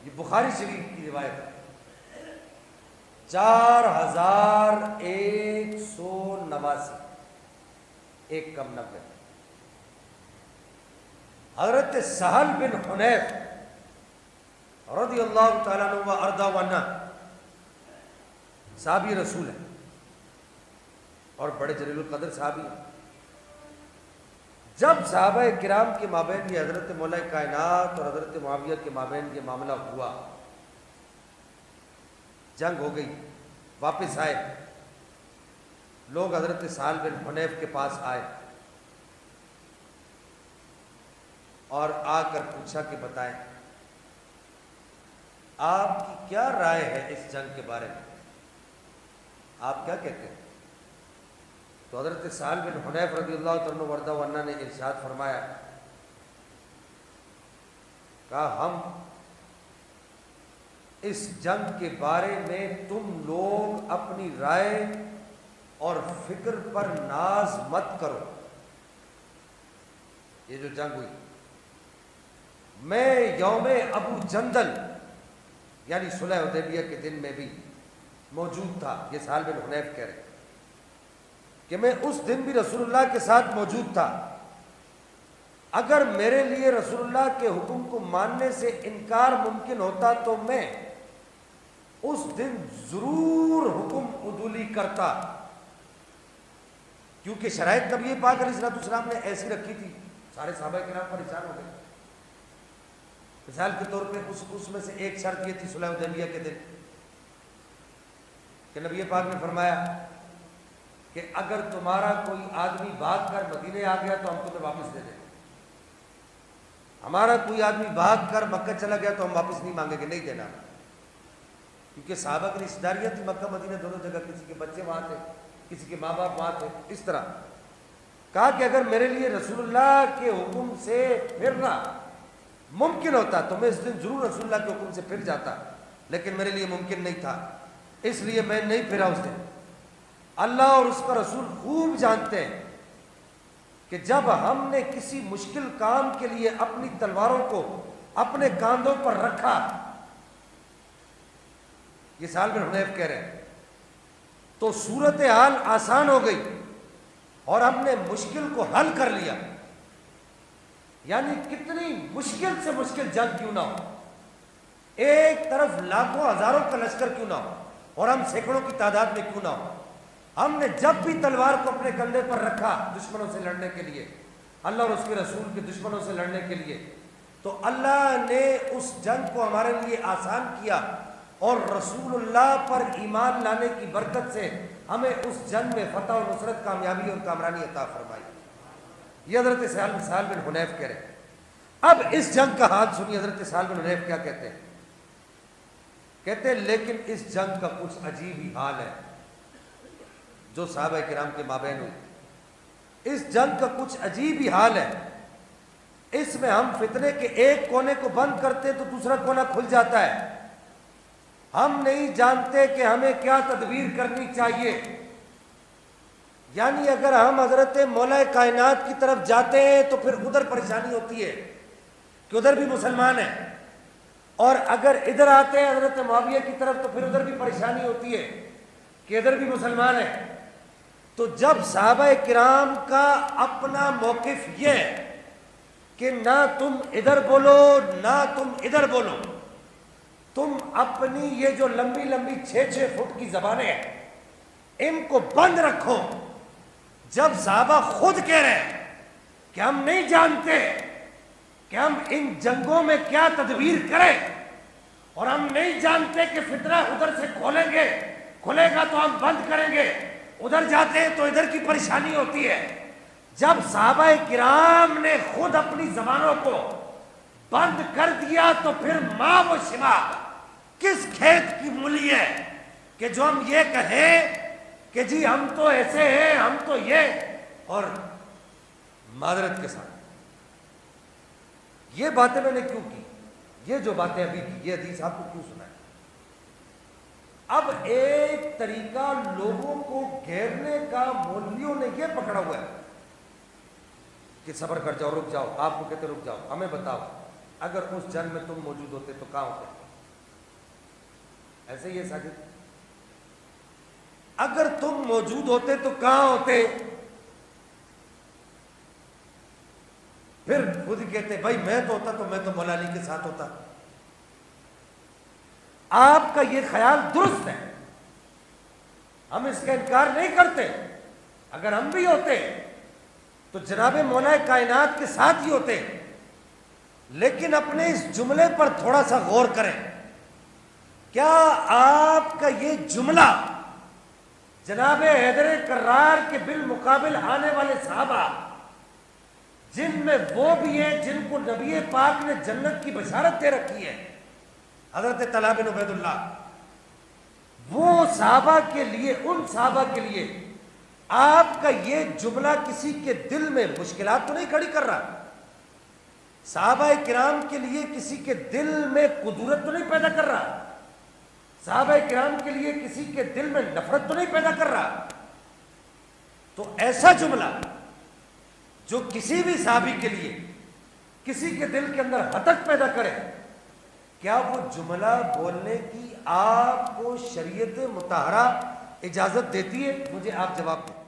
یہ بخاری شریف کی روایت ہے، 4189، ایک کم 90۔ حضرت سہل بن حنیف رضی اللہ تعالیٰ عنہ و ارضا عنہ صحابی رسول ہے اور بڑے جلیل القدر صحابی ہیں۔ جب صحابہ کرام کے مابین یہ حضرت مولا کائنات اور حضرت معاویہ کے مابین یہ معاملہ ہوا، جنگ ہو گئی، واپس آئے لوگ، حضرت سہل بن حنیف کے پاس آئے اور آ کر پوچھا کہ بتائیں آپ کی کیا رائے ہے اس جنگ کے بارے میں، آپ کیا کہتے ہیں؟ تو حضرت سہل بن حنیف رضی اللہ تعالیٰ عنہ عنہ نے ارشاد فرمایا، کہا ہم اس جنگ کے بارے میں تم لوگ اپنی رائے اور فکر پر ناز مت کرو۔ یہ جو جنگ ہوئی، میں یوم ابو جندل یعنی صلح حدیبیہ کے دن میں بھی موجود تھا۔ یہ سہل بن حنیف کہہ رہے کہ میں اس دن بھی رسول اللہ کے ساتھ موجود تھا، اگر میرے لیے رسول اللہ کے حکم کو ماننے سے انکار ممکن ہوتا تو میں اس دن ضرور حکم عدولی کرتا، کیونکہ شرائط نبی پاک علیہ السلام نے ایسی رکھی تھی۔ سارے صحابہ کرام پریشان ہو گئے۔ مثال کے طور پہ اس میں سے ایک شرط یہ تھی صلح حدیبیہ کے دن کہ نبی پاک نے فرمایا کہ اگر تمہارا کوئی آدمی بھاگ کر مدینے آ گیا تو ہم تمہیں واپس دے دیں گے، ہمارا کوئی آدمی بھاگ کر مکہ چلا گیا تو ہم واپس نہیں مانگیں گے، نہیں دینا، کیونکہ صحابہ کی رشتہ داریاں تھی مکہ مدینہ دونوں جگہ، کسی کے بچے وہاں تھے، کسی کے ماں باپ وہاں تھے۔ اس طرح کہا کہ اگر میرے لیے رسول اللہ کے حکم سے پھرنا ممکن ہوتا تو میں اس دن ضرور رسول اللہ کے حکم سے پھر جاتا، لیکن میرے لیے ممکن نہیں تھا، اس لیے میں نہیں پھرا اس دن۔ اللہ اور اس کا رسول خوب جانتے ہیں کہ جب ہم نے کسی مشکل کام کے لیے اپنی تلواروں کو اپنے کاندھوں پر رکھا، یہ سہل بن حنیف کہہ رہے ہیں، تو صورتحال آسان ہو گئی اور ہم نے مشکل کو حل کر لیا۔ یعنی کتنی مشکل سے مشکل جنگ کیوں نہ ہو، ایک طرف لاکھوں ہزاروں کا لشکر کیوں نہ ہو اور ہم سینکڑوں کی تعداد میں کیوں نہ ہو، ہم نے جب بھی تلوار کو اپنے کندھے پر رکھا دشمنوں سے لڑنے کے لیے، اللہ اور اس کے رسول کے دشمنوں سے لڑنے کے لیے، تو اللہ نے اس جنگ کو ہمارے لیے آسان کیا اور رسول اللہ پر ایمان لانے کی برکت سے ہمیں اس جنگ میں فتح و نصرت، کامیابی اور کامرانی عطا فرمائی۔ یہ حضرت سہل بن حنیف کہہ رہے ہیں۔ اب اس جنگ کا حال سنیے، حضرت سہل بن حنیف کیا کہتے ہیں؟ کہتے ہیں لیکن اس جنگ کا کچھ عجیب ہی حال ہے جو صحابہ کرام کے مابین ہوئی۔ اس جنگ کا کچھ عجیب ہی حال ہے، اس میں ہم فتنے کے ایک کونے کو بند کرتے تو دوسرا کونا کھل جاتا ہے، ہم نہیں جانتے کہ ہمیں کیا تدبیر کرنی چاہیے۔ یعنی اگر ہم حضرت مولا کائنات کی طرف جاتے ہیں تو پھر ادھر پریشانی ہوتی ہے کہ ادھر بھی مسلمان ہیں، اور اگر ادھر آتے ہیں حضرت معاویہ کی طرف تو پھر ادھر بھی پریشانی ہوتی ہے کہ ادھر بھی مسلمان ہیں۔ تو جب صحابہ کرام کا اپنا موقف یہ ہے کہ نہ تم ادھر بولو نہ تم ادھر بولو، تم اپنی یہ جو لمبی لمبی 6-6 فٹ کی زبانیں ہیں ان کو بند رکھو۔ جب صحابہ خود کہہ رہے ہیں کہ ہم نہیں جانتے کہ ہم ان جنگوں میں کیا تدبیر کریں اور ہم نہیں جانتے کہ فتنہ ادھر سے کھلے گا تو ہم بند کریں گے، ادھر جاتے ہیں تو ادھر کی پریشانی ہوتی ہے، جب صحابہ کرام نے خود اپنی زبانوں کو بند کر دیا تو پھر ماں و شما کس کھیت کی مولی ہے کہ جو ہم یہ کہیں کہ جی ہم تو ایسے ہیں، ہم تو یہ، اور معذرت کے ساتھ یہ باتیں میں نے کیوں کی، یہ جو باتیں ابھی کی، یہ حدیث آپ کو کیوں سنا ہے؟ اب ایک طریقہ لوگوں کو گھیرنے کا مولویوں نے یہ پکڑا ہوا ہے کہ صبر کر جاؤ، رک جاؤ، آپ کو کہتے رک جاؤ، ہمیں بتاؤ اگر اس جنگ میں تم موجود ہوتے تو کہاں ہوتے؟ ایسے ہی ہے ساجد، اگر تم موجود ہوتے تو کہاں ہوتے؟ پھر خود ہی کہتے بھائی میں تو ہوتا تو میں تو مولا علی کے ساتھ ہوتا۔ آپ کا یہ خیال درست ہے، ہم اس کا انکار نہیں کرتے، اگر ہم بھی ہوتے تو جناب مولا کائنات کے ساتھ ہی ہوتے، لیکن اپنے اس جملے پر تھوڑا سا غور کریں۔ کیا آپ کا یہ جملہ جناب حیدر کرار کے بالمقابل آنے والے صحابہ، جن میں وہ بھی ہیں جن کو نبی پاک نے جنت کی بشارت دے رکھی ہے، حضرت طلحہ بن عبید اللہ، وہ صحابہ کے لیے، ان صحابہ کے لیے آپ کا یہ جملہ کسی کے دل میں مشکلات تو نہیں کھڑی کر رہا؟ صحابہ کرام کے لیے کسی کے دل میں قدورت تو نہیں پیدا کر رہا؟ صحابہ کرام کے لیے کسی کے دل میں نفرت تو نہیں پیدا کر رہا؟ تو ایسا جملہ جو کسی بھی صحابی کے لیے کسی کے دل کے اندر ہتک پیدا کرے، کیا وہ جملہ بولنے کی آپ کو شریعت مطہرہ اجازت دیتی ہے؟ مجھے آپ جواب دیں۔